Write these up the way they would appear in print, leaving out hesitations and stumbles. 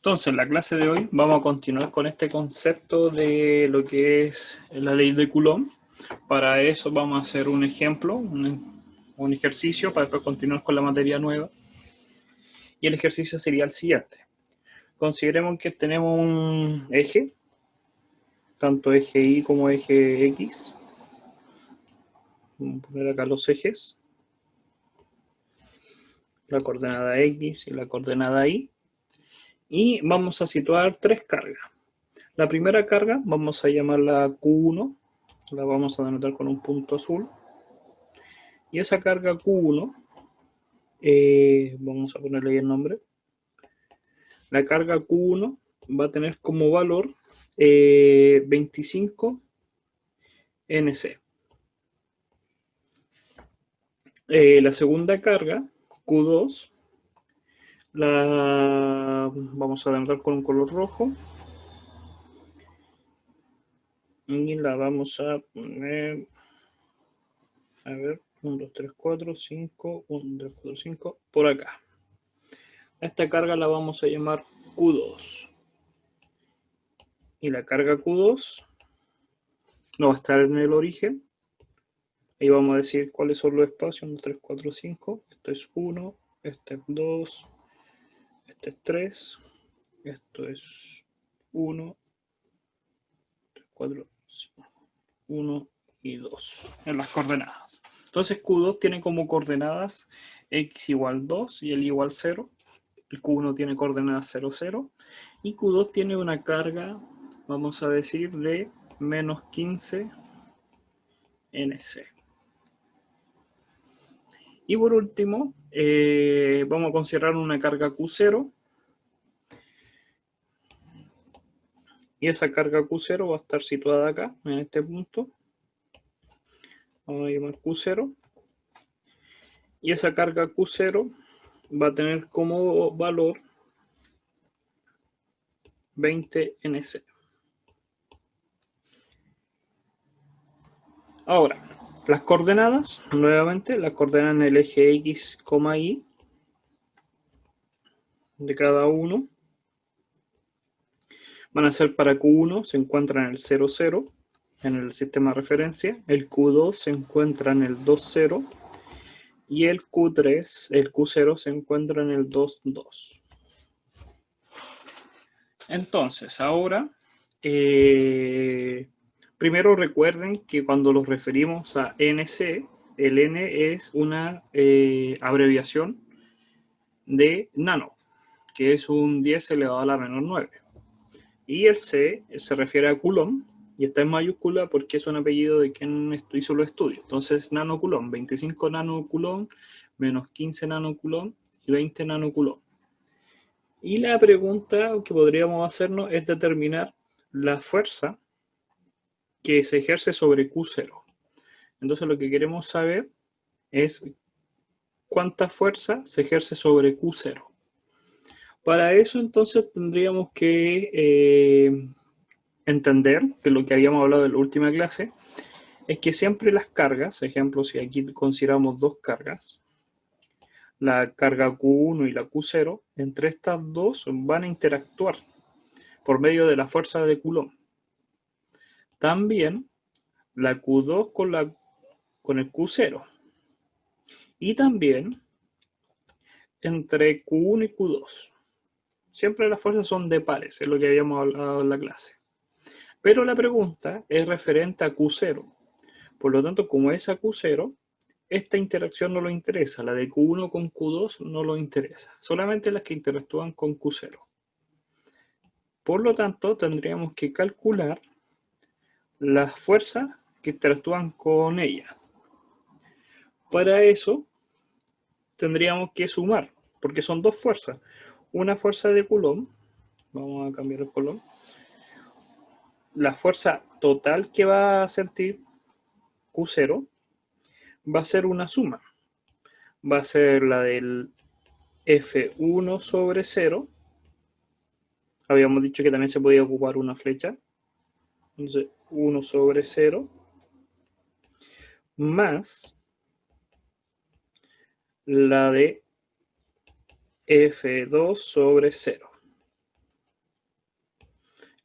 Entonces, en la clase de hoy vamos a continuar con este concepto de lo que es la ley de Coulomb. Para eso vamos a hacer un ejemplo, un ejercicio para después continuar con la materia nueva. Y el ejercicio sería el siguiente. Consideremos que tenemos un eje, tanto eje Y como eje X. Vamos a poner acá los ejes, la coordenada X y la coordenada Y. Y vamos a situar tres cargas. La primera carga vamos a llamarla Q1, la vamos a denotar con un punto azul. Y esa carga Q1, vamos a ponerle ahí el nombre. La carga Q1 va a tener como valor 25 NC. La segunda carga, Q2, la vamos a denotar con un color rojo. Y la vamos a poner, a ver, 1, 2, 3, 4, 5, 1, 2, 3, 4, 5, por acá. Esta carga la vamos a llamar Q2. Y la carga Q2 no va a estar en el origen. Ahí vamos a decir cuáles son los espacios. 1, 3, 4, 5. Esto es 1, este es 2, este es 3, esto es 1, 3, 4, 5, 1 y 2 en las coordenadas. Entonces Q2 tiene como coordenadas x igual 2 y el igual 0. El Q1 tiene coordenadas 0, 0. Y Q2 tiene una carga, vamos a decir, de menos 15 NC. Y por último, vamos a considerar una carga Q0. Y esa carga Q0 va a estar situada acá, en este punto. Vamos a llamar Q0. Y esa carga Q0 va a tener como valor 20 NC. Ahora, las coordenadas, nuevamente, las coordenadas en el eje X, Y de cada uno van a ser para Q1 se encuentra en el 0, 0 en el sistema de referencia, el Q2 se encuentra en el 2, 0 y el Q3, el Q0 se encuentra en el 2, 2. Entonces, ahora, primero recuerden que cuando los referimos a NC, el N es una abreviación de nano, que es un 10 elevado a la menor 9. Y el C se refiere a Coulomb, y está en mayúscula porque es un apellido de quien hizo los estudios. Entonces, nanocoulomb, 25 nanocoulomb, menos 15 nanocoulomb y 20 nanocoulomb. Y la pregunta que podríamos hacernos es determinar la fuerza que se ejerce sobre Q0. Entonces, lo que queremos saber es cuánta fuerza se ejerce sobre Q0. Para eso, entonces, tendríamos que entender que lo que habíamos hablado en la última clase es que siempre las cargas, ejemplo, si aquí consideramos dos cargas, la carga Q1 y la Q0, entre estas dos van a interactuar por medio de la fuerza de Coulomb. También la Q2 con el Q0. Y también entre Q1 y Q2. Siempre las fuerzas son de pares, es lo que habíamos hablado en la clase. Pero la pregunta es referente a Q0. Por lo tanto, como es a Q0, esta interacción no lo interesa. La de Q1 con Q2 no lo interesa. Solamente las que interactúan con Q0. Por lo tanto, tendríamos que calcular las fuerzas que interactúan con ella. Para eso, tendríamos que sumar, porque son dos fuerzas. Una fuerza de Coulomb, vamos a cambiar el color. La fuerza total que va a sentir Q0 va a ser una suma. Va a ser la del F1 sobre 0. Habíamos dicho que también se podía ocupar una flecha. Entonces, 1 sobre 0 más la de F2 sobre 0.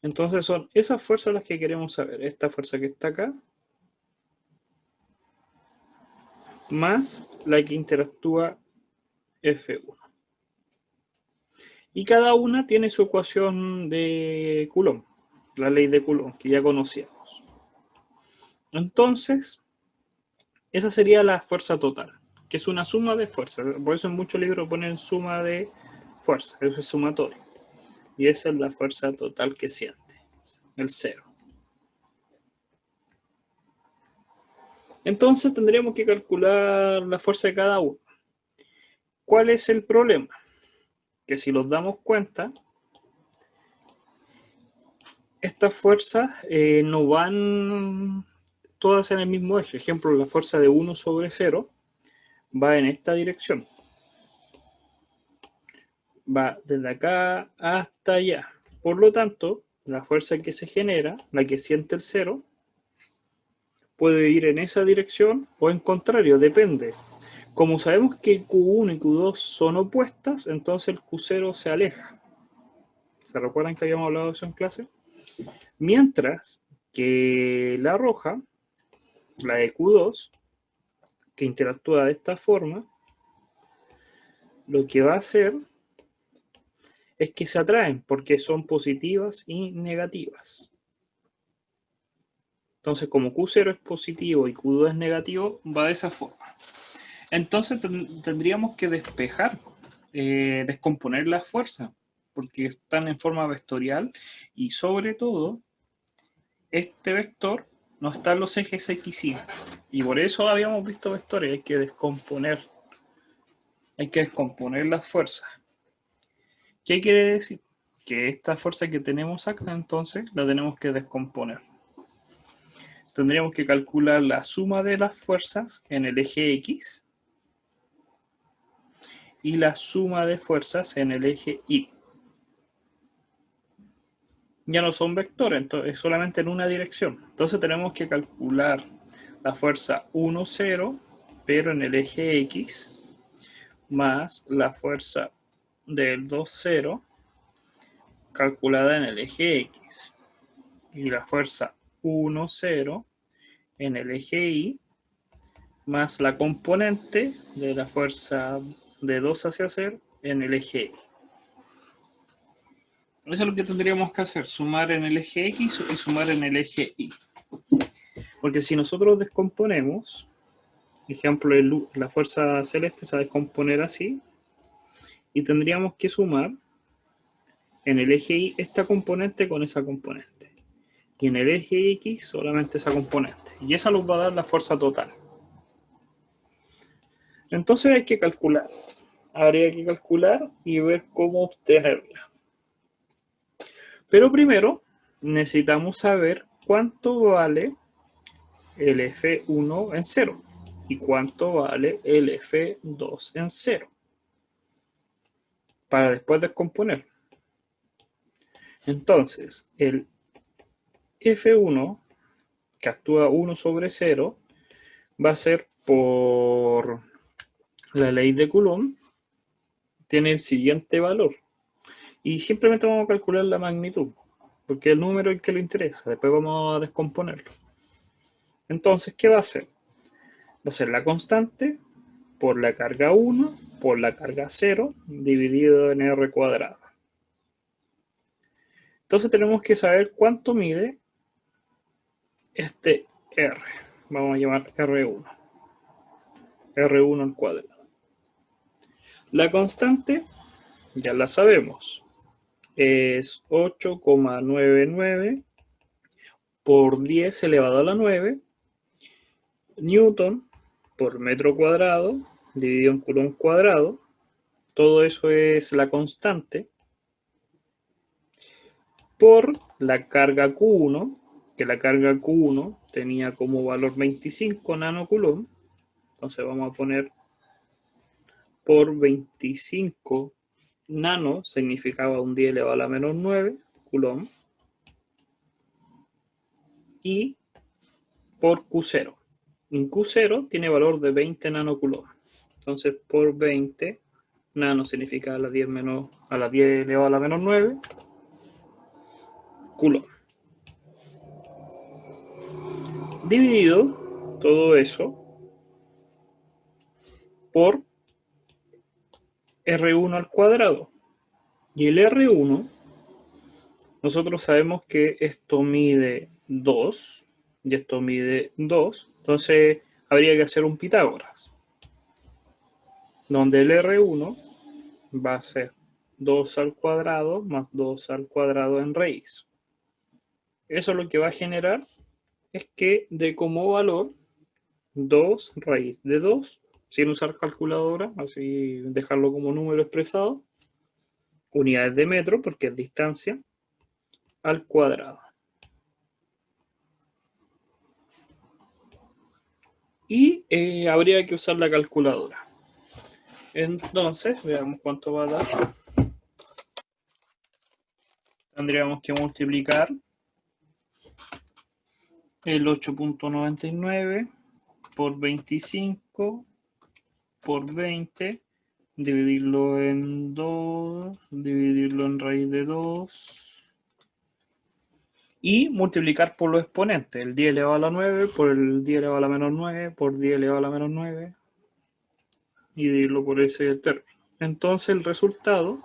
Entonces son esas fuerzas las que queremos saber. Esta fuerza que está acá, más la que interactúa F1. Y cada una tiene su ecuación de Coulomb, la ley de Coulomb, que ya conocíamos. Entonces, esa sería la fuerza total, que es una suma de fuerzas. Por eso en muchos libros ponen suma de fuerza, eso es sumatorio. Y esa es la fuerza total que siente, el cero. Entonces tendríamos que calcular la fuerza de cada uno. ¿Cuál es el problema? Que si nos damos cuenta, estas fuerzas no van todas en el mismo eje. Por ejemplo, la fuerza de 1 sobre 0 va en esta dirección. Va desde acá hasta allá. Por lo tanto, la fuerza que se genera, la que siente el 0, puede ir en esa dirección o en contrario, depende. Como sabemos que Q1 y Q2 son opuestas, entonces el Q0 se aleja. ¿Se recuerdan que habíamos hablado de eso en clase? Mientras que la roja, la de Q2, que interactúa de esta forma, lo que va a hacer es que se atraen porque son positivas y negativas. Entonces, como Q0 es positivo y Q2 es negativo, va de esa forma. Entonces tendríamos que despejar, descomponer las fuerzas, porque están en forma vectorial y sobre todo, este vector no está en los ejes X y Y. Y por eso habíamos visto vectores, hay que descomponer las fuerzas. ¿Qué quiere decir? Que esta fuerza que tenemos acá, entonces, la tenemos que descomponer. Tendríamos que calcular la suma de las fuerzas en el eje X y la suma de fuerzas en el eje Y. Ya no son vectores, entonces es solamente en una dirección. Entonces tenemos que calcular la fuerza 1, 0, pero en el eje X, más la fuerza del 2, 0, calculada en el eje X. Y la fuerza 1, 0 en el eje Y, más la componente de la fuerza de 2 hacia 0 en el eje Y. Eso es lo que tendríamos que hacer, sumar en el eje X y sumar en el eje Y. Porque si nosotros descomponemos, ejemplo, la fuerza celeste se va a descomponer así, y tendríamos que sumar en el eje Y esta componente con esa componente. Y en el eje X solamente esa componente. Y esa nos va a dar la fuerza total. Entonces hay que calcular. Habría que calcular y ver cómo obtenerla. Pero primero necesitamos saber cuánto vale el F1 en 0 y cuánto vale el F2 en 0 para después descomponer. Entonces, el F1, que actúa 1 sobre 0, va a ser por la ley de Coulomb, tiene el siguiente valor. Y simplemente vamos a calcular la magnitud, porque el número es el que le interesa. Después vamos a descomponerlo. Entonces, ¿qué va a hacer? Va a ser la constante por la carga 1 por la carga 0 dividido en R cuadrado. Entonces tenemos que saber cuánto mide este R. Vamos a llamar R1. R1 al cuadrado. La constante ya la sabemos. Es 8,99 por 10 elevado a la 9 Newton por metro cuadrado dividido en Coulomb cuadrado. Todo eso es la constante por la carga Q1, que la carga Q1 tenía como valor 25 nanocoulomb. Entonces vamos a poner por 25 nano, significaba un 10 elevado a la menos 9 coulomb, y por Q0. En Q0 tiene valor de 20 nanocoulomb. Entonces por 20 nano significa a la 10 elevado a la menos 9 Coulomb. Dividido todo eso por R1 al cuadrado. Y el R1, nosotros sabemos que esto mide 2 y esto mide 2. Entonces habría que hacer un Pitágoras, donde el R1 va a ser 2 al cuadrado más 2 al cuadrado en raíz. Eso lo que va a generar es que dé como valor 2 raíz de 2, sin usar calculadora, así dejarlo como número expresado, unidades de metro, porque es distancia, al cuadrado. Y habría que usar la calculadora. Entonces, veamos cuánto va a dar. Tendríamos que multiplicar el 8.99 por 25 por 20, dividirlo en 2, dividirlo en raíz de 2 y multiplicar por los exponentes, el 10 elevado a la 9 por el 10 elevado a la menos 9 por 10 elevado a la menos 9 y dividirlo por ese término. Entonces el resultado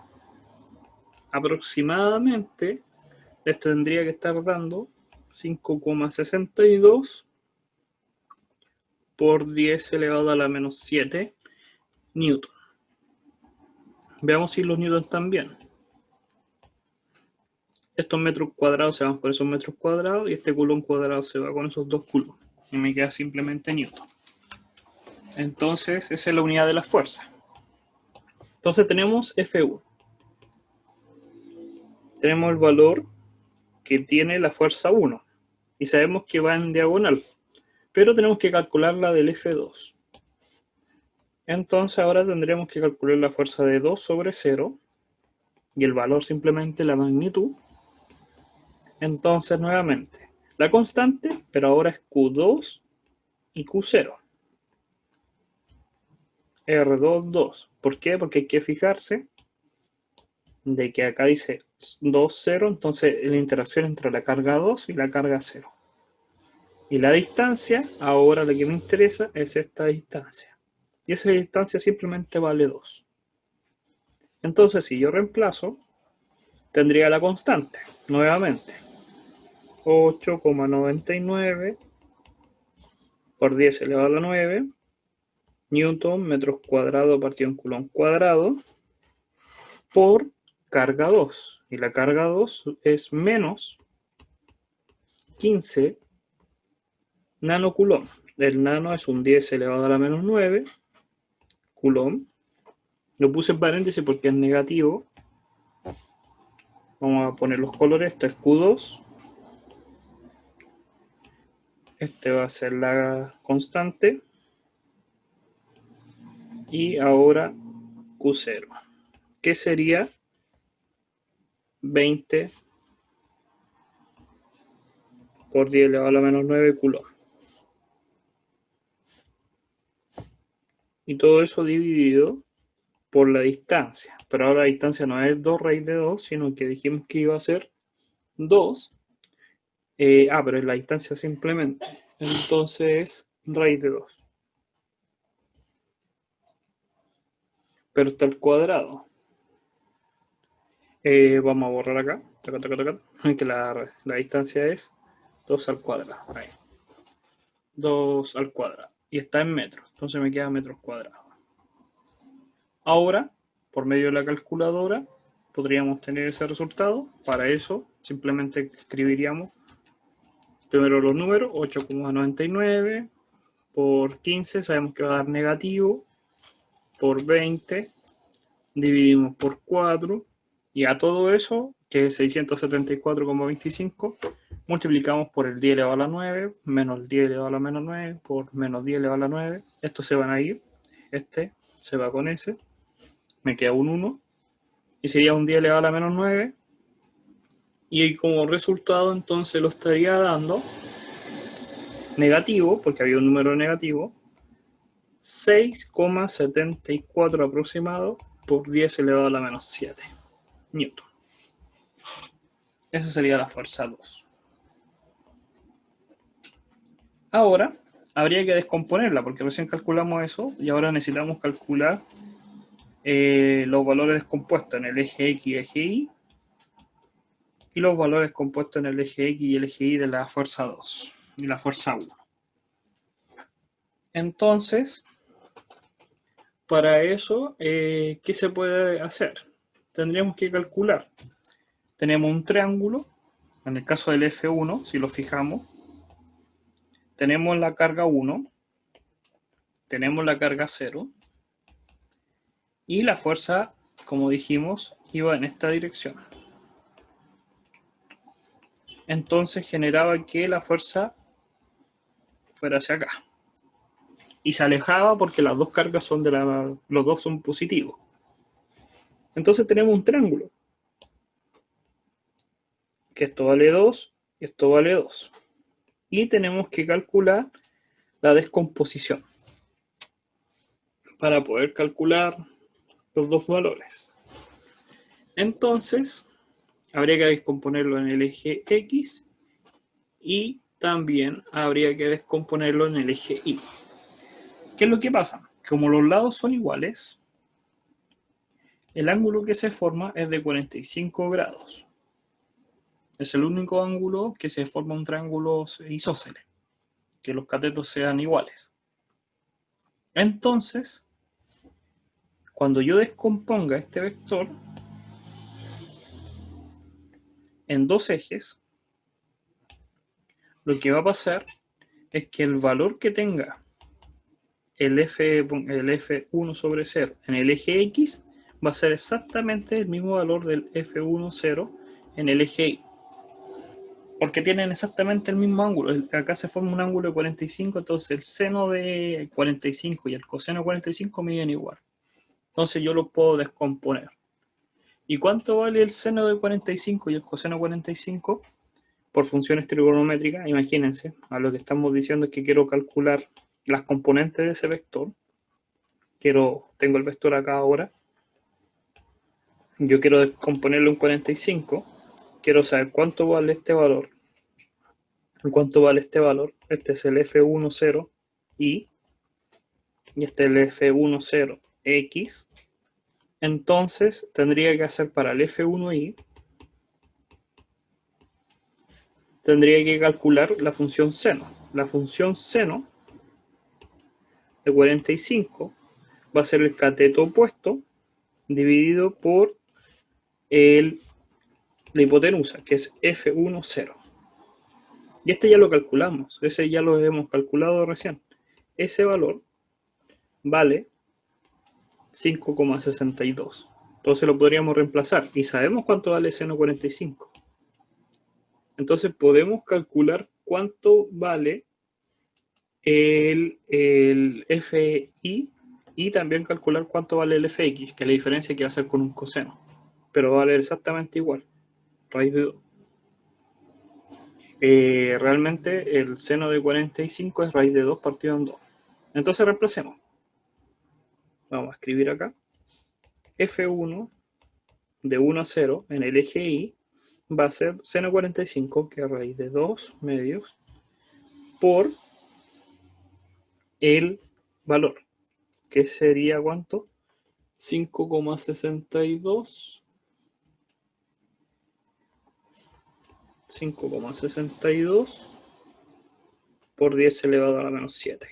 aproximadamente les tendría que estar dando 5,62 por 10 elevado a la menos 7 newton. Veamos si los newtons están bien. Estos metros cuadrados se van con esos metros cuadrados y este coulomb cuadrado se va con esos 2 coulombs. Y me queda simplemente newton. Entonces, esa es la unidad de la fuerza. Entonces tenemos F1. Tenemos el valor que tiene la fuerza 1. Y sabemos que va en diagonal. Pero tenemos que calcular la del F2. Entonces ahora tendremos que calcular la fuerza de 2 sobre 0. Y el valor simplemente la magnitud. Entonces nuevamente, la constante, pero ahora es Q2 y Q0. R2, 2. ¿Por qué? Porque hay que fijarse de que acá dice 2, 0, entonces la interacción entre la carga 2 y la carga 0. Y la distancia, ahora la que me interesa es esta distancia. Y esa distancia simplemente vale 2. Entonces si yo reemplazo, tendría la constante, nuevamente. 8,99 por 10 elevado a la 9 newton metros cuadrados partido en coulomb cuadrado por carga 2. Y la carga 2 es menos 15 nanocoulomb. El nano es un 10 elevado a la menos 9 coulomb. Lo puse en paréntesis porque es negativo. Vamos a poner los colores. Esto es Q2. Este va a ser la constante. Y ahora Q0. ¿Qué sería? 20 por 10 elevado a la menos 9 coulomb. Y todo eso dividido por la distancia. Pero ahora la distancia no es 2 raíz de 2, sino que dijimos que iba a ser 2. Pero es la distancia simplemente. Entonces es raíz de 2. Pero está al cuadrado. Vamos a borrar acá. Que la distancia es 2 al cuadrado. Ahí. 2 al cuadrado. Y está en metros. Entonces me queda metros cuadrados. Ahora, por medio de la calculadora, podríamos tener ese resultado. Para eso, simplemente escribiríamos primero los números. 8,99 por 15, sabemos que va a dar negativo. Por 20, dividimos por 4. Y a todo eso, que es 674,25, multiplicamos por el 10 elevado a la 9, menos el 10 elevado a la menos 9, por menos 10 elevado a la 9. Estos se van a ir. Este se va con ese. Me queda un 1. Y sería un 10 elevado a la menos 9. Y como resultado, entonces lo estaría dando negativo, porque había un número negativo, 6,74 aproximado por 10 elevado a la menos 7 newton. Esa sería la fuerza 2. Ahora, habría que descomponerla, porque recién calculamos eso, y ahora necesitamos calcular los valores descompuestos en el eje X y eje Y, y los valores compuestos en el eje X y el eje Y de la fuerza 2 y la fuerza 1. Entonces, para eso, ¿qué se puede hacer? Tendríamos que calcular. Tenemos un triángulo, en el caso del F1, si lo fijamos, tenemos la carga 1, tenemos la carga 0, y la fuerza, como dijimos, iba en esta dirección. Entonces generaba que la fuerza fuera hacia acá. Y se alejaba porque las dos cargas son los dos son positivos. Entonces tenemos un triángulo. Que esto vale 2 y esto vale 2. Y tenemos que calcular la descomposición para poder calcular los dos valores. Entonces, habría que descomponerlo en el eje X y también habría que descomponerlo en el eje Y. ¿Qué es lo que pasa? Como los lados son iguales, el ángulo que se forma es de 45 grados. Es el único ángulo que se forma un triángulo isósceles, que los catetos sean iguales. Entonces, cuando yo descomponga este vector en dos ejes, lo que va a pasar es que el valor que tenga el F1 sobre 0 en el eje X va a ser exactamente el mismo valor del F1, 0 en el eje Y. Porque tienen exactamente el mismo ángulo. Acá se forma un ángulo de 45, entonces el seno de 45 y el coseno de 45 miden igual. Entonces yo lo puedo descomponer. ¿Y cuánto vale el seno de 45 y el coseno de 45? Por funciones trigonométricas, imagínense, a lo que estamos diciendo es que quiero calcular las componentes de ese vector. Tengo el vector acá ahora. Yo quiero descomponerlo en 45. Quiero saber cuánto vale este valor. ¿Cuánto vale este valor? Este es el F1, 0 y este es el F1, 0 X. Entonces tendría que hacer para el F1y, tendría que calcular la función seno. La función seno de 45 va a ser el cateto opuesto dividido por la hipotenusa, que es F1, 0. Y este ya lo calculamos, ese ya lo hemos calculado recién. Ese valor vale 5,62. Entonces lo podríamos reemplazar. Y sabemos cuánto vale seno 45. Entonces podemos calcular cuánto vale el FI y también calcular cuánto vale el FX, que la diferencia que va a ser con un coseno. Pero va a valer exactamente igual. Raíz de 2. Realmente el seno de 45 es raíz de 2 partido en 2. Entonces reemplacemos. Vamos a escribir acá. F1 de 1 a 0 en el eje Y va a ser seno 45, que es raíz de 2 medios, por el valor, que sería ¿cuánto? 5,62. 5,62 por 10 elevado a la menos 7.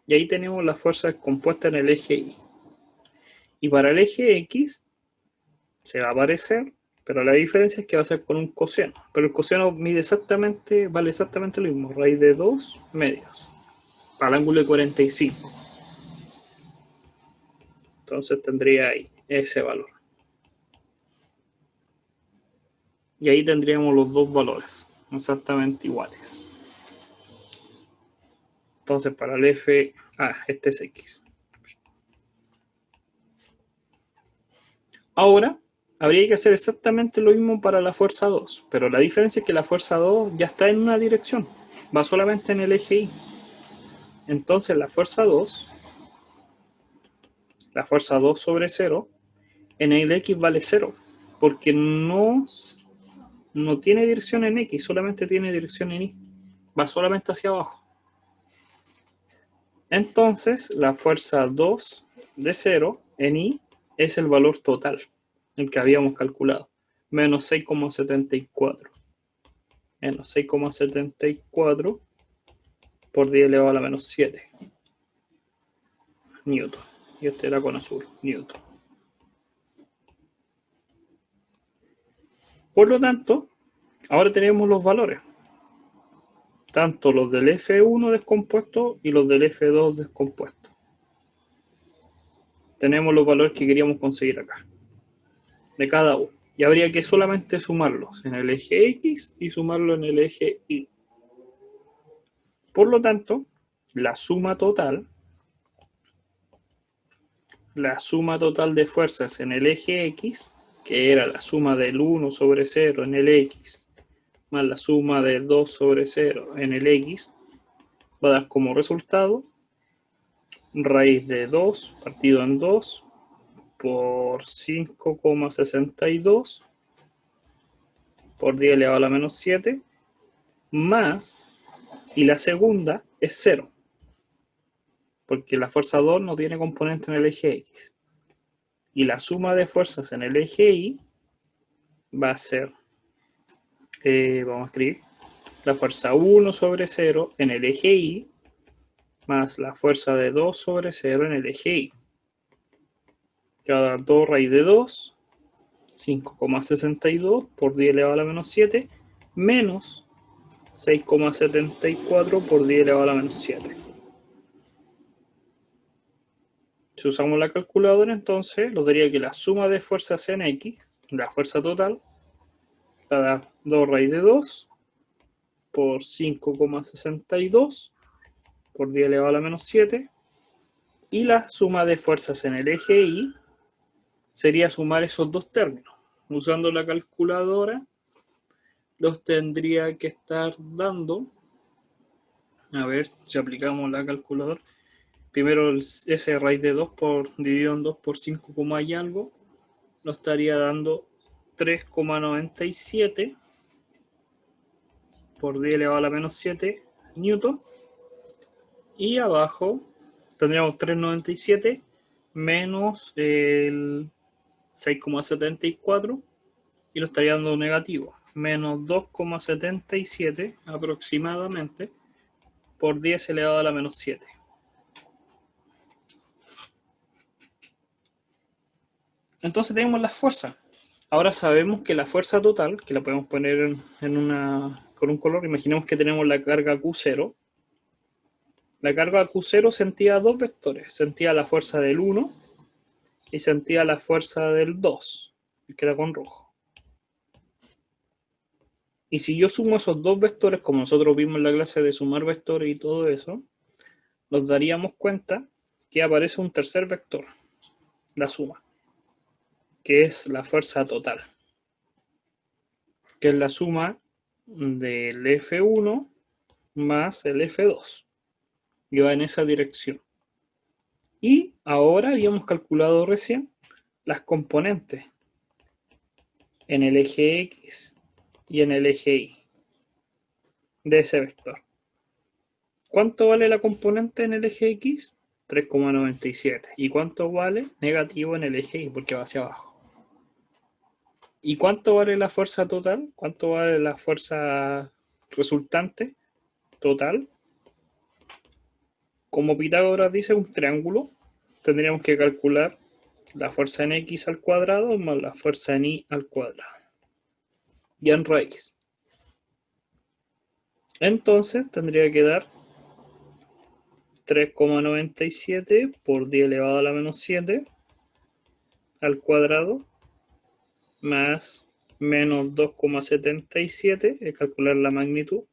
Y ahí tenemos la fuerza compuesta en el eje Y. Y para el eje X se va a aparecer, pero la diferencia es que va a ser con un coseno. Pero el coseno vale exactamente lo mismo, raíz de 2 medios, para el ángulo de 45. Entonces tendría ahí ese valor. Y ahí tendríamos los dos valores exactamente iguales. Entonces para el F, este es X. Ahora habría que hacer exactamente lo mismo para la fuerza 2, pero la diferencia es que la fuerza 2 ya está en una dirección, va solamente en el eje Y. Entonces la fuerza 2 sobre 0, en el X vale 0, porque no no tiene dirección en X, solamente tiene dirección en Y. Va solamente hacia abajo. Entonces, la fuerza 2 de 0 en Y es el valor total, el que habíamos calculado. Menos 6,74. Menos 6,74 por 10 elevado a la menos 7. Newton. Y este era con azul. Newton. Por lo tanto, ahora tenemos los valores. Tanto los del F1 descompuesto y los del F2 descompuesto. Tenemos los valores que queríamos conseguir acá. De cada uno. Y habría que solamente sumarlos en el eje X y sumarlo en el eje Y. Por lo tanto, la suma total de fuerzas en el eje X, que era la suma del 1 sobre 0 en el X, más la suma del 2 sobre 0 en el X, va a dar como resultado raíz de 2 partido en 2 por 5,62 por 10 elevado a la menos 7, más, y la segunda es 0, porque la fuerza 2 no tiene componente en el eje X. Y la suma de fuerzas en el eje Y va a ser, vamos a escribir, la fuerza 1 sobre 0 en el eje Y, más la fuerza de 2 sobre 0 en el eje Y. Que va a dar 2 raíz de 2, 5,62 por 10 elevado a la menos 7, menos 6,74 por 10 elevado a la menos 7. Si usamos la calculadora, entonces nos daría que la suma de fuerzas en X, la fuerza total, va a dar 2 raíz de 2 por 5,62 por 10 elevado a la menos 7. Y la suma de fuerzas en el eje Y sería sumar esos dos términos. Usando la calculadora, los tendría que estar dando, a ver si aplicamos la calculadora, primero ese raíz de 2 por dividido en 2 por 5, y algo, nos estaría dando 3,97 por 10 elevado a la menos 7 newton, y abajo tendríamos 3,97 menos el 6,74 y lo estaría dando negativo, menos 2,77 aproximadamente por 10 elevado a la menos 7. Entonces tenemos las fuerzas. Ahora sabemos que la fuerza total, que la podemos poner con un color, imaginemos que tenemos la carga Q0. La carga Q0 sentía dos vectores, sentía la fuerza del 1 y sentía la fuerza del 2, que era con rojo. Y si yo sumo esos dos vectores, como nosotros vimos en la clase de sumar vectores y todo eso, nos daríamos cuenta que aparece un tercer vector, la suma, que es la fuerza total, que es la suma del F1 más el F2, y va en esa dirección. Y ahora habíamos calculado recién las componentes en el eje X y en el eje Y de ese vector. ¿Cuánto vale la componente en el eje X? 3,97. ¿Y cuánto vale negativo en el eje Y? Porque va hacia abajo. ¿Y cuánto vale la fuerza total? ¿Cuánto vale la fuerza resultante total? Como Pitágoras dice, un triángulo, tendríamos que calcular la fuerza en X al cuadrado más la fuerza en Y al cuadrado. Y en raíz. Entonces tendría que dar 3,97 por 10 elevado a la menos 7 al cuadrado más menos 2,77, es calcular la magnitud,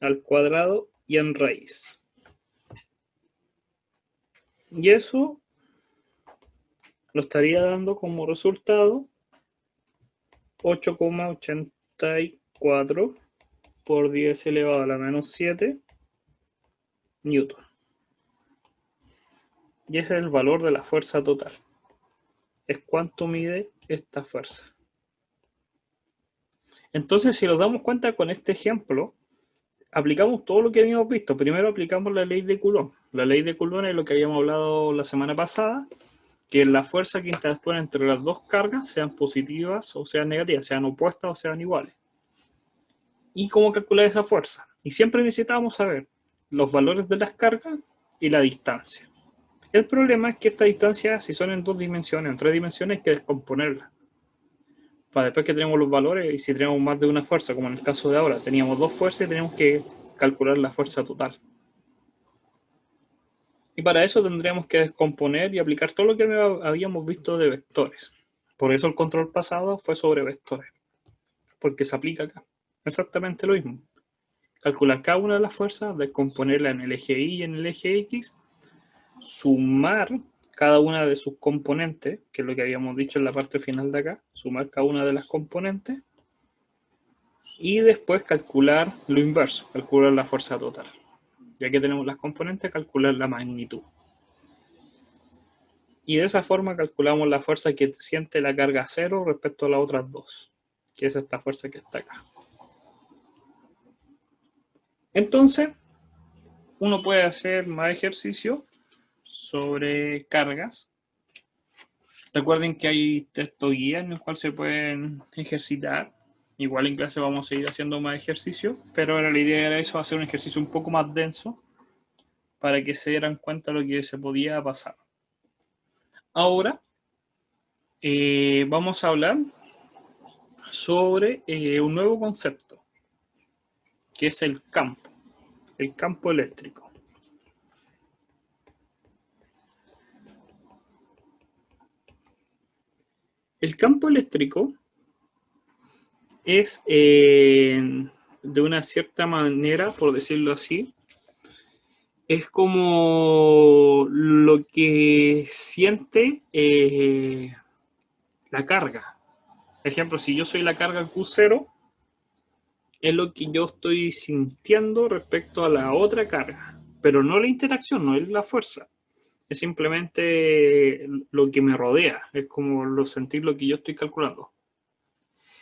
al cuadrado y en raíz. Y eso nos estaría dando como resultado 8,84 por 10 elevado a la menos 7 newton. Y ese es el valor de la fuerza total. Es cuánto mide esta fuerza. Entonces, si nos damos cuenta con este ejemplo, aplicamos todo lo que habíamos visto. Primero aplicamos la ley de Coulomb. La ley de Coulomb es lo que habíamos hablado la semana pasada, que la fuerza que interactúa entre las dos cargas sean positivas o sean negativas, sean opuestas o sean iguales. ¿Y cómo calcular esa fuerza? Y siempre necesitábamos saber los valores de las cargas y la distancia. El problema es que esta distancia, si son en 2 dimensiones, en 3 dimensiones, hay que descomponerla. Para después que tenemos los valores, y si tenemos más de una fuerza, como en el caso de ahora, teníamos 2 fuerzas y tenemos que calcular la fuerza total. Y para eso tendríamos que descomponer y aplicar todo lo que habíamos visto de vectores. Por eso el control pasado fue sobre vectores, porque se aplica acá. Exactamente lo mismo. Calcular cada una de las fuerzas, descomponerla en el eje Y y en el eje X, sumar cada una de sus componentes, que es lo que habíamos dicho en la parte final de acá, sumar cada una de las componentes, y después calcular lo inverso, calcular la fuerza total. Ya que tenemos las componentes, calcular la magnitud. Y de esa forma calculamos la fuerza que siente la carga cero respecto a las otras dos, que es esta fuerza que está acá. Entonces, uno puede hacer más ejercicio sobre cargas. Recuerden que hay texto guía en el cual se pueden ejercitar. Igual en clase vamos a seguir haciendo más ejercicio, pero ahora la idea era eso, hacer un ejercicio un poco más denso para que se dieran cuenta de lo que se podía pasar. Ahora vamos a hablar sobre un nuevo concepto, que es el campo eléctrico. El campo eléctrico es, de una cierta manera, por decirlo así, es como lo que siente la carga. Por ejemplo, si yo soy la carga Q0, es lo que yo estoy sintiendo respecto a la otra carga, pero no la interacción, no es la fuerza. Es simplemente lo que me rodea, es como sentir lo que yo estoy calculando.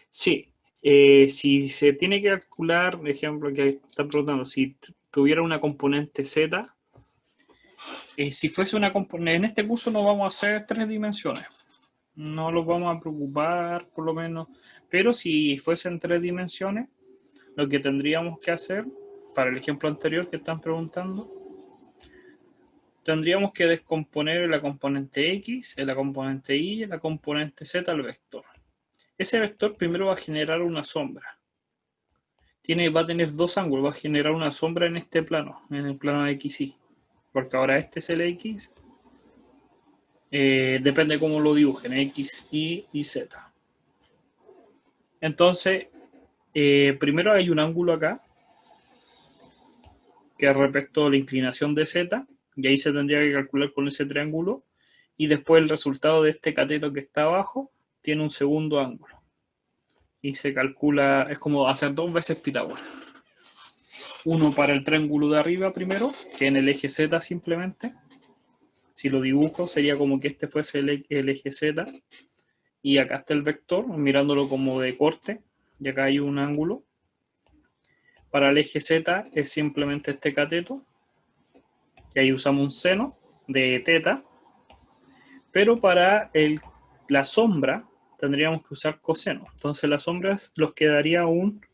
Sí, si se tiene que calcular, por ejemplo, que están preguntando, si tuviera una componente Z, si fuese una componente, en este curso no vamos a hacer 3 dimensiones, no los vamos a preocupar por lo menos, pero si fuesen 3 dimensiones, lo que tendríamos que hacer, para el ejemplo anterior que están preguntando, tendríamos que descomponer la componente X, la componente Y y la componente Z al vector. Ese vector primero va a generar una sombra. Va a tener 2 ángulos, va a generar una sombra en este plano, en el plano XY. Porque ahora este es el X, depende cómo lo dibujen, X, Y y Z. Entonces, primero hay un ángulo acá, que es respecto a la inclinación de Z, y ahí se tendría que calcular con ese triángulo, y después el resultado de este cateto que está abajo tiene un segundo ángulo. Y se calcula, es como hacer 2 veces Pitágoras. Uno para el triángulo de arriba primero, que en el eje Z simplemente. Si lo dibujo sería como que este fuese el eje Z. Y acá está el vector, mirándolo como de corte. Y acá hay un ángulo. Para el eje Z es simplemente este cateto. Y ahí usamos un seno de teta. Pero para la sombra tendríamos que usar coseno. Entonces la sombra nos quedaría un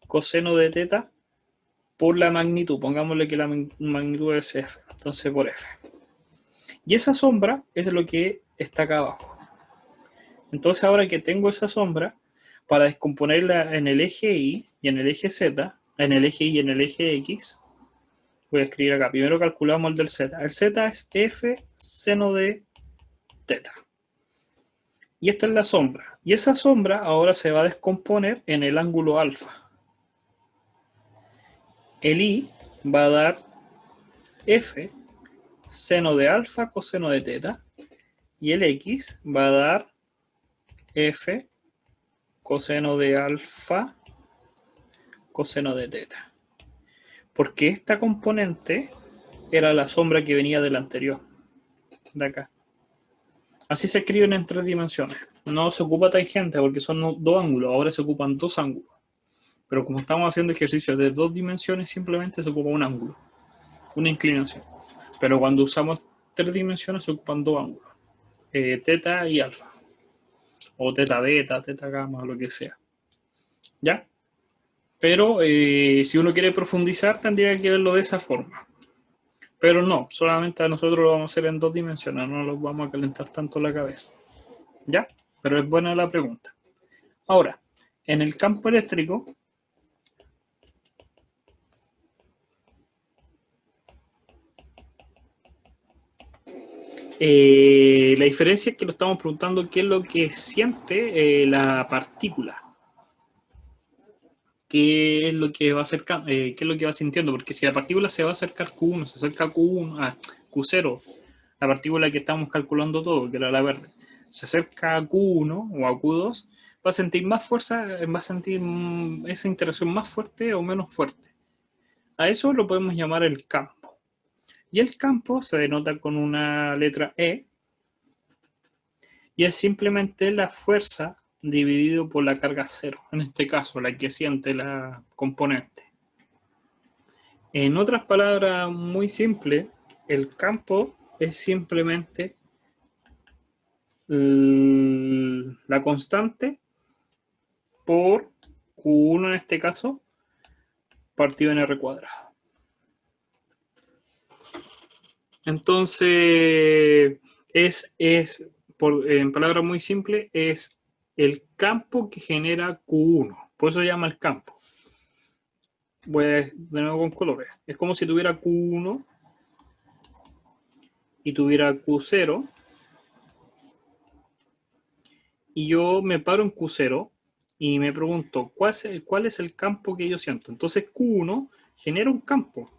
coseno de teta por la magnitud. Pongámosle que la magnitud es F. Entonces por F. Y esa sombra es lo que está acá abajo. Entonces ahora que tengo esa sombra, para descomponerla en el eje Y y en el eje Z, en el eje Y y en el eje X, voy a escribir acá. Primero calculamos el del Z. El Z es F seno de teta. Y esta es la sombra. Y esa sombra ahora se va a descomponer en el ángulo alfa. El Y va a dar F seno de alfa coseno de teta. Y el X va a dar F coseno de alfa coseno de teta. Porque esta componente era la sombra que venía del anterior. De acá. Así se escriben en 3 dimensiones. no se ocupa tangente porque son dos ángulos, ahora se ocupan dos ángulos. Pero como estamos haciendo ejercicios de dos dimensiones, simplemente se ocupa un ángulo, una inclinación. Pero cuando usamos tres dimensiones se ocupan dos ángulos, teta y alfa, o teta beta, teta gamma, lo que sea. ¿Ya? Pero si uno quiere profundizar tendría que verlo de esa forma. Pero no, solamente a nosotros lo vamos a hacer en dos dimensiones, no nos vamos a calentar tanto la cabeza. ¿Ya? Pero es buena la pregunta. Ahora, en el campo eléctrico, la diferencia es que lo estamos preguntando qué es lo que siente la partícula. Qué es lo que va qué es lo que va sintiendo, porque si la partícula se va a acercar Q1, se acerca a Q1, a Q0, la partícula que estamos calculando todo, que era la verde, se acerca a Q1 o a Q2, va a sentir más fuerza, va a sentir esa interacción más fuerte o menos fuerte. A eso lo podemos llamar el campo. Y el campo se denota con una letra E, y es simplemente la fuerza dividido por la carga cero, en este caso la que siente la componente. En otras palabras muy simples, el campo es simplemente la constante por Q1 en este caso, partido en R cuadrado. Entonces, en palabras muy simples, es el campo que genera Q1. Por eso se llama el campo. Pues, de nuevo con colores. Es como si tuviera Q1 y tuviera Q0. Y yo me paro en Q0 y me pregunto, ¿cuál es el campo que yo siento? Entonces Q1 genera un campo,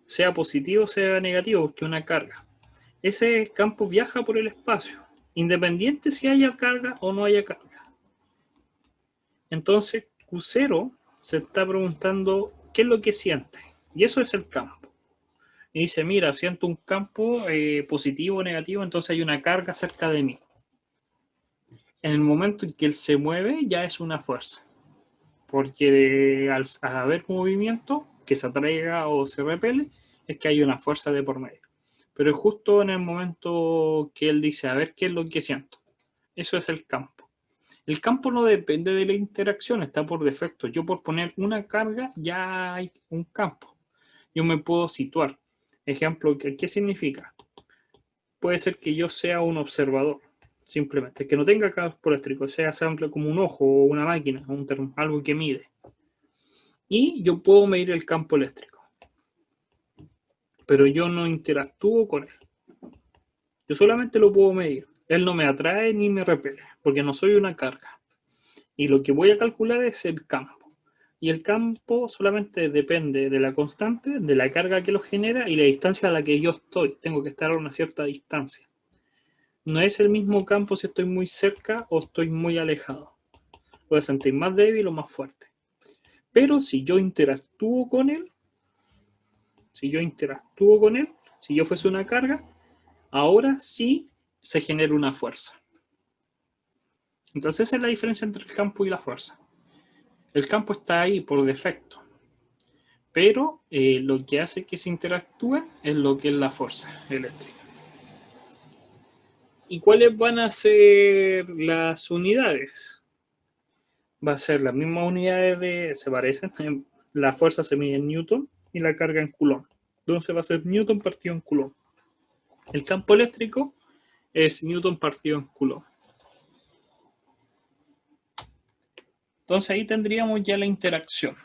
sea positivo o sea negativo, que una carga. Ese campo viaja por el espacio, independiente si haya carga o no haya carga. Entonces Q0 se está preguntando qué es lo que siente, y eso es el campo. Y dice, mira, siento un campo positivo o negativo, entonces hay una carga cerca de mí. En el momento en que él se mueve, ya es una fuerza. Porque al haber movimiento que se atraiga o se repele, es que hay una fuerza de por medio. Pero es justo en el momento que él dice, a ver qué es lo que siento. Eso es el campo. El campo no depende de la interacción, está por defecto. Yo por poner una carga ya hay un campo. Yo me puedo situar. Ejemplo, ¿qué significa? Puede ser que yo sea un observador, simplemente, que no tenga campo eléctrico, sea simple como un ojo o una máquina, algo que mide. Y yo puedo medir el campo eléctrico, pero yo no interactúo con él. Yo solamente lo puedo medir. Él no me atrae ni me repele, porque no soy una carga. Y lo que voy a calcular es el campo. Y el campo solamente depende de la constante, de la carga que lo genera y la distancia a la que yo estoy. Tengo que estar a una cierta distancia. No es el mismo campo si estoy muy cerca o estoy muy alejado. Puedo sentir más débil o más fuerte. Pero si yo interactúo con él, si yo fuese una carga, ahora sí se genera una fuerza. Entonces esa es la diferencia entre el campo y la fuerza. El campo está ahí por defecto, pero lo que hace que se interactúe es lo que es la fuerza eléctrica. ¿Y cuáles van a ser las unidades? Va a ser las mismas unidades se parecen. La fuerza se mide en Newton y la carga en Coulomb. Entonces va a ser Newton partido en Coulomb. El campo eléctrico es Newton partido en Coulomb. Entonces ahí tendríamos ya la interacción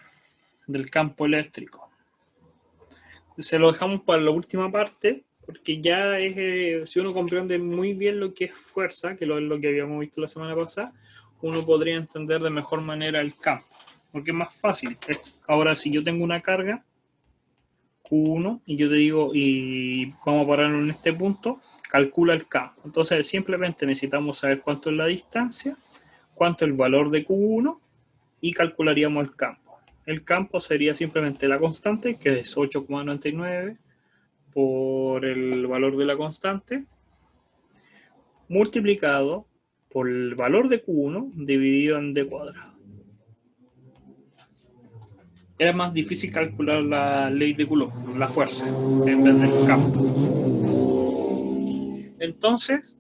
del campo eléctrico. Se lo dejamos para la última parte, porque ya es, si uno comprende muy bien lo que es fuerza, que es lo que habíamos visto la semana pasada, uno podría entender de mejor manera el campo, porque es más fácil. Ahora, si yo tengo una carga, Q1, y yo te digo, y vamos a parar en este punto, calcula el campo. Entonces, simplemente necesitamos saber cuánto es la distancia, cuánto es el valor de Q1, y calcularíamos el campo. El campo sería simplemente la constante, que es 8,99 por el valor de la constante, multiplicado por el valor de Q1 dividido en D cuadrado. Era más difícil calcular la ley de Coulomb, la fuerza, en vez del campo. Entonces,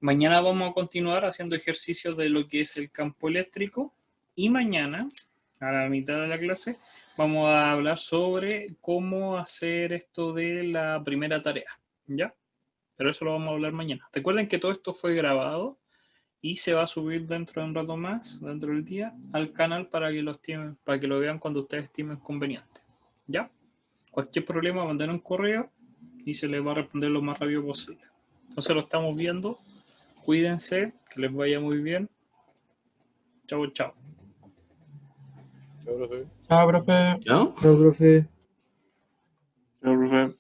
mañana vamos a continuar haciendo ejercicios de lo que es el campo eléctrico y mañana, a la mitad de la clase, vamos a hablar sobre cómo hacer esto de la primera tarea, ¿ya? Pero eso lo vamos a hablar mañana. Recuerden que todo esto fue grabado y se va a subir dentro de un rato más, dentro del día, al canal para que lo vean cuando ustedes estimen conveniente, ¿ya? Cualquier problema, manden un correo y se les va a responder lo más rápido posible. Entonces lo estamos viendo. Cuídense, que les vaya muy bien. Chao, chao. Chao, profe. Chao, profe. ¿Ya? Chao, profe. Chao, profe.